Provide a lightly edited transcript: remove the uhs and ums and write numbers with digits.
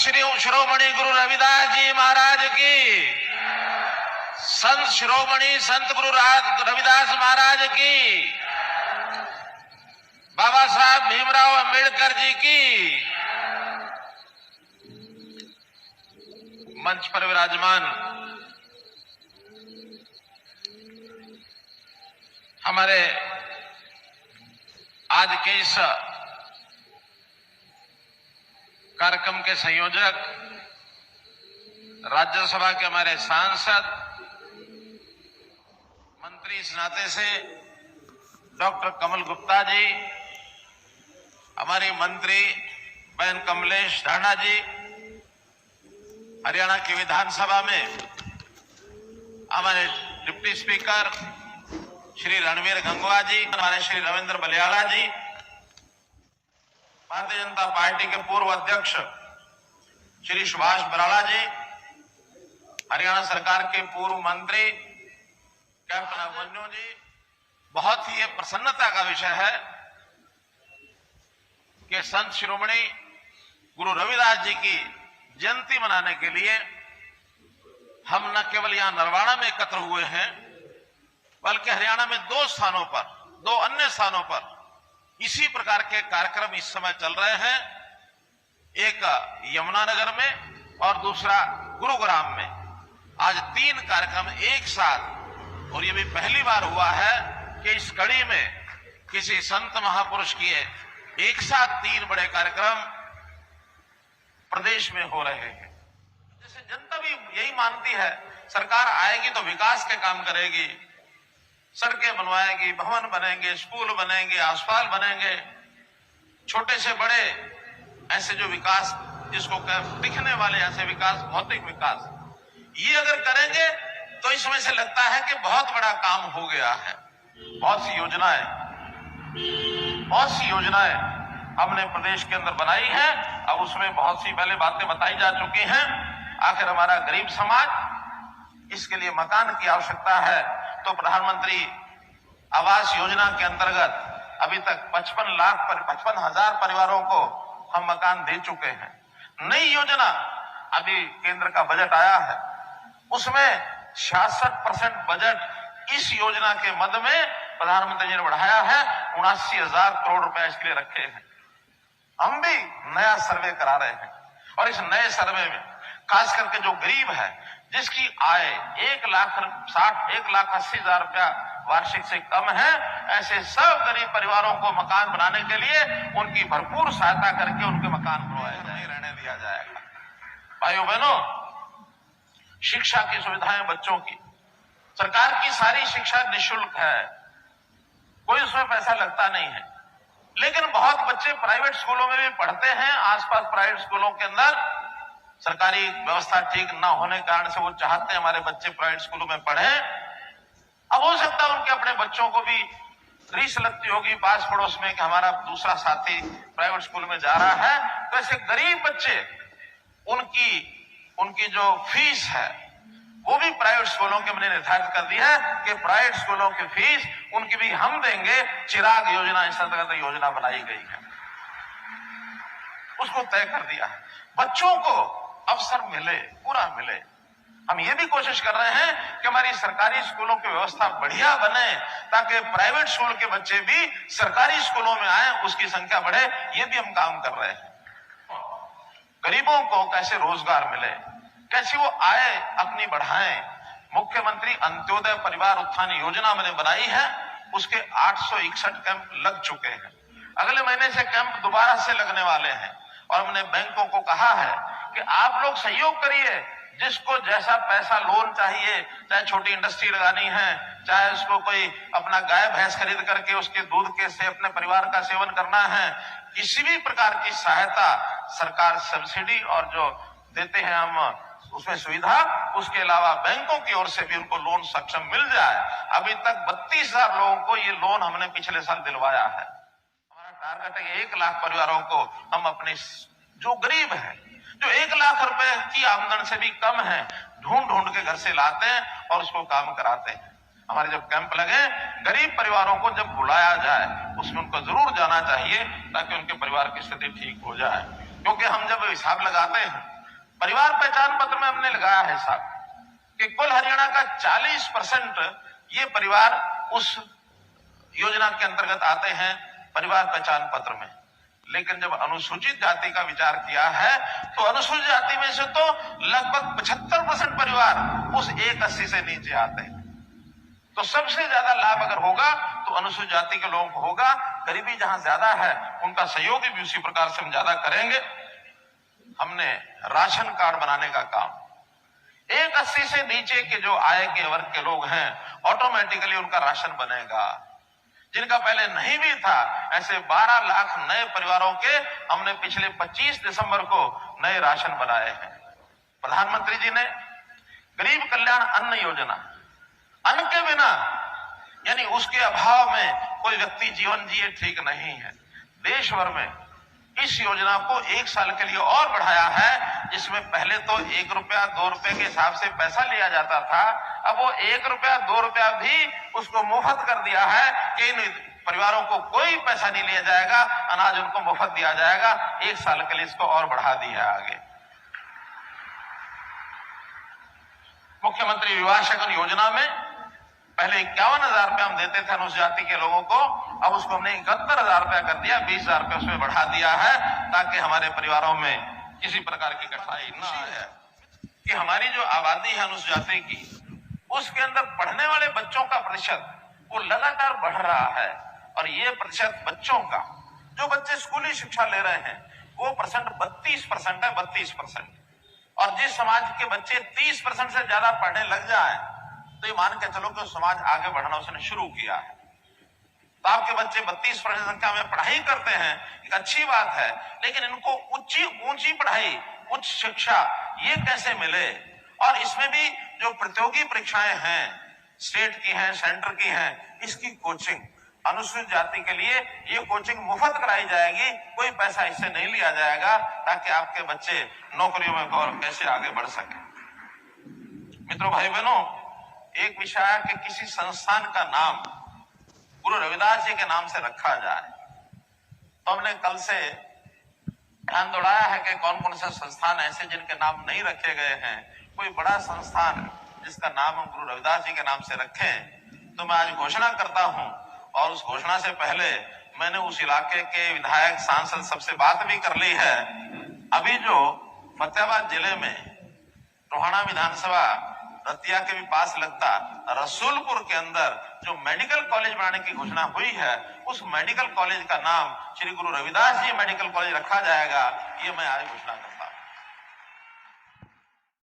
शिरोमणि गुरु रविदास जी महाराज की, संत शिरोमणि संत गुरु रविदास महाराज की, बाबा साहब भीमराव अंबेडकर जी की। मंच पर विराजमान हमारे आज के इस कार्यक्रम के संयोजक, राज्यसभा के हमारे सांसद, मंत्री इस नाते से डॉक्टर कमल गुप्ता जी, हमारी मंत्री बहन कमलेश ढांडा जी, हरियाणा की विधानसभा में हमारे डिप्टी स्पीकर श्री रणवीर गंगवा जी, हमारे श्री रविंद्र बलियाला जी, भारतीय जनता पार्टी के पूर्व अध्यक्ष श्री सुभाष बराला जी, हरियाणा सरकार के पूर्व मंत्री कैप्टन अभिमन्यु जी। बहुत ही प्रसन्नता का विषय है कि संत शिरोमणि गुरु रविदास जी की जयंती मनाने के लिए हम न केवल यहां नरवाड़ा में एकत्र हुए हैं, बल्कि हरियाणा में दो अन्य स्थानों पर इसी प्रकार के कार्यक्रम इस समय चल रहे हैं। एक यमुनानगर में और दूसरा गुरुग्राम में। आज 3 कार्यक्रम एक साथ, और ये भी पहली बार हुआ है कि इस कड़ी में किसी संत महापुरुष की एक साथ 3 बड़े कार्यक्रम प्रदेश में हो रहे हैं। जैसे जनता भी यही मानती है, सरकार आएगी तो विकास के काम करेगी, सड़कें बनवाएगी, भवन बनेंगे, स्कूल बनेंगे, अस्पताल बनेंगे, छोटे से बड़े ऐसे जो विकास जिसको दिखने वाले ऐसे विकास, भौतिक विकास, ये अगर करेंगे तो इस समय से लगता है कि बहुत बड़ा काम हो गया है। बहुत सी योजनाएं हमने प्रदेश के अंदर बनाई है। अब उसमें बहुत सी पहले बातें बताई जा चुकी हैं। आखिर हमारा गरीब समाज, इसके लिए मकान की आवश्यकता है, तो प्रधानमंत्री आवास योजना के अंतर्गत अभी तक 55,00,000 परिवारों को हम मकान दे चुके हैं। नई योजना, अभी केंद्र का बजट आया है, उसमें 66% बजट इस योजना के मद में प्रधानमंत्री जी ने बढ़ाया है। 79,000 करोड़ रुपए इसके लिए रखे हैं। हम भी नया सर्वे करा रहे हैं, और इस नए सर्वे में खास करके जो गरीब है, जिसकी आय 1,80,000 रुपया वार्षिक से कम है, ऐसे सब गरीब परिवारों को मकान बनाने के लिए उनकी भरपूर सहायता करके उनके मकान बनवाए नहीं रहने दिया जाएगा। भाइयों बहनों, शिक्षा की सुविधाएं बच्चों की, सरकार की सारी शिक्षा निःशुल्क है, कोई उसमें पैसा लगता नहीं है। लेकिन बहुत बच्चे प्राइवेट स्कूलों में भी पढ़ते हैं। आसपास प्राइवेट स्कूलों के अंदर सरकारी व्यवस्था ठीक न होने के कारण से वो चाहते हैं हमारे बच्चे प्राइवेट स्कूलों में पढ़ें। अब हो सकता है उनके अपने बच्चों को भी रीस लगती होगी पास पड़ोस में कि हमारा दूसरा साथी प्राइवेट स्कूल में जा रहा है, तो ऐसे गरीब बच्चे, उनकी जो फीस है वो भी प्राइवेट स्कूलों के मैंने निर्धारित कर दी है कि प्राइवेट स्कूलों की फीस उनकी भी हम देंगे। चिराग योजना, इस अंतर्गत योजना बनाई गई है, उसको तय कर दिया है। बच्चों को अवसर मिले, पूरा मिले। हम ये भी कोशिश कर रहे हैं कि हमारी सरकारी स्कूलों की व्यवस्था बढ़िया बने, ताकि प्राइवेट स्कूल के बच्चे भी सरकारी स्कूलों में आए, उसकी संख्या बढ़े। ये भी हम काम कर रहे हैं। गरीबों को कैसे रोजगार मिले, कैसे वो आय अपनी बढ़ाएं। मुख्यमंत्री अंत्योदय परिवार उत्थान योजना मैंने बनाई है, उसके 861 कैंप लग चुके हैं। अगले महीने से कैंप दोबारा से लगने वाले हैं, और हमने बैंकों को कहा है कि आप लोग सहयोग करिए। जिसको जैसा पैसा लोन चाहिए, चाहे छोटी इंडस्ट्री लगानी है, चाहे उसको कोई अपना गाय भैंस खरीद करके उसके दूध के से अपने परिवार का सेवन करना है, किसी भी प्रकार की सहायता सरकार सब्सिडी और जो देते हैं हम उसमें सुविधा, उसके अलावा बैंकों की ओर से भी उनको लोन सक्षम मिल जाए। अभी तक 32,000 लोगों को ये लोन हमने पिछले साल दिलवाया है। हमारा टारगेट है 1 लाख परिवारों को हम अपने जो गरीब है, जो 1 लाख रुपए की आमदन से भी कम है, ढूंढ के घर से लाते हैं और उसको काम कराते हैं। हमारे जब कैंप लगे, गरीब परिवारों को जब बुलाया जाए, उसमें उनको जरूर जाना चाहिए, ताकि उनके परिवार की स्थिति ठीक हो जाए। क्योंकि हम जब हिसाब लगाते हैं परिवार पहचान पत्र में हमने लगाया है साहब कि कुल हरियाणा का 40% ये परिवार उस योजना के अंतर्गत आते हैं परिवार पहचान पत्र में। लेकिन जब अनुसूचित जाति का विचार किया है तो अनुसूचित जाति में से तो लगभग 75% परिवार उस 180 से नीचे आते हैं। तो सबसे ज्यादा लाभ अगर होगा तो अनुसूचित जाति के लोगों को होगा। गरीबी जहां ज्यादा है उनका सहयोग भी उसी प्रकार से हम ज्यादा करेंगे। हमने राशन कार्ड बनाने का काम 180 से नीचे के जो आय के वर्ग के लोग हैं ऑटोमेटिकली उनका राशन बनेगा। जिनका पहले नहीं भी था ऐसे 12 लाख नए परिवारों के हमने पिछले 25 दिसंबर को नए राशन बनाए हैं। प्रधानमंत्री जी ने गरीब कल्याण अन्न योजना, अन्न के बिना यानी उसके अभाव में कोई व्यक्ति जीवन जिए ठीक नहीं है। देश भर में इस योजना को 1 साल के लिए और बढ़ाया है, जिसमें पहले तो 1 रुपया 2 रुपए के हिसाब से पैसा लिया जाता था। अब वो 1 रुपया 2 रुपया भी उसको मुफ्त कर दिया है कि इन परिवारों को कोई पैसा नहीं लिया जाएगा, अनाज उनको मुफ्त दिया जाएगा। 1 साल के लिए इसको और बढ़ा दिया आगे। मुख्यमंत्री विवाह शगन योजना में पहले 51,000 रुपया हम देते थे अनुसूचित जाति के लोगों को, अब उसको हमने 71,000 रुपया कर दिया, 20,000 रुपया उसमें बढ़ा दिया है ताकि हमारे परिवारों में किसी प्रकार की कठिनाई न आए। कि हमारी जो आबादी है अनुसूचित जाति की, उसके अंदर पढ़ने वाले बच्चों का प्रतिशत वो लगातार बढ़ रहा है। और ये प्रतिशत बच्चों का, जो बच्चे स्कूली शिक्षा ले रहे हैं वो परसेंट 32% है, 32%। और जिस समाज के बच्चे 30% से ज्यादा पढ़ने लग जाए तो ये मान के चलो कि समाज आगे बढ़ना उसने शुरू किया है। तो आपके बच्चे 32% संख्या में पढ़ाई करते हैं, एक अच्छी बात है, लेकिन इनको ऊंची पढ़ाई, उच्च शिक्षा ये कैसे मिले? और इसमें भी जो प्रतियोगी परीक्षाएं हैं, स्टेट की हैं, सेंटर की हैं, इसकी कोचिंग अनुसूचित जाति के लिए ये कोचिंग मुफ्त कराई जाएगी, कोई पैसा इससे नहीं लिया जाएगा, ताकि आपके बच्चे नौकरियों में और कैसे आगे बढ़ सके। मित्रों, भाई बहनों, एक विषय है कि किसी संस्थान का नाम गुरु रविदास जी के नाम से रखा जाए। तो हमने कल से ध्यान दौड़ाया है कि कौन कौन से संस्थान ऐसे जिनके नाम नहीं रखे गए हैं। कोई बड़ा संस्थान जिसका नाम हम गुरु रविदास जी के नाम से रखें। तो मैं आज घोषणा करता हूं, और उस घोषणा से पहले मैंने उस इलाके के विधायक सांसद सबसे बात भी कर ली है। अभी जो फतेहाबाद जिले में टोहाना विधानसभा रतिया के भी पास लगता रसूलपुर के अंदर जो मेडिकल कॉलेज बनाने की घोषणा हुई है, उस मेडिकल कॉलेज का नाम श्री गुरु रविदास जी मेडिकल कॉलेज रखा जाएगा, ये मैं आज घोषणा करता हूं।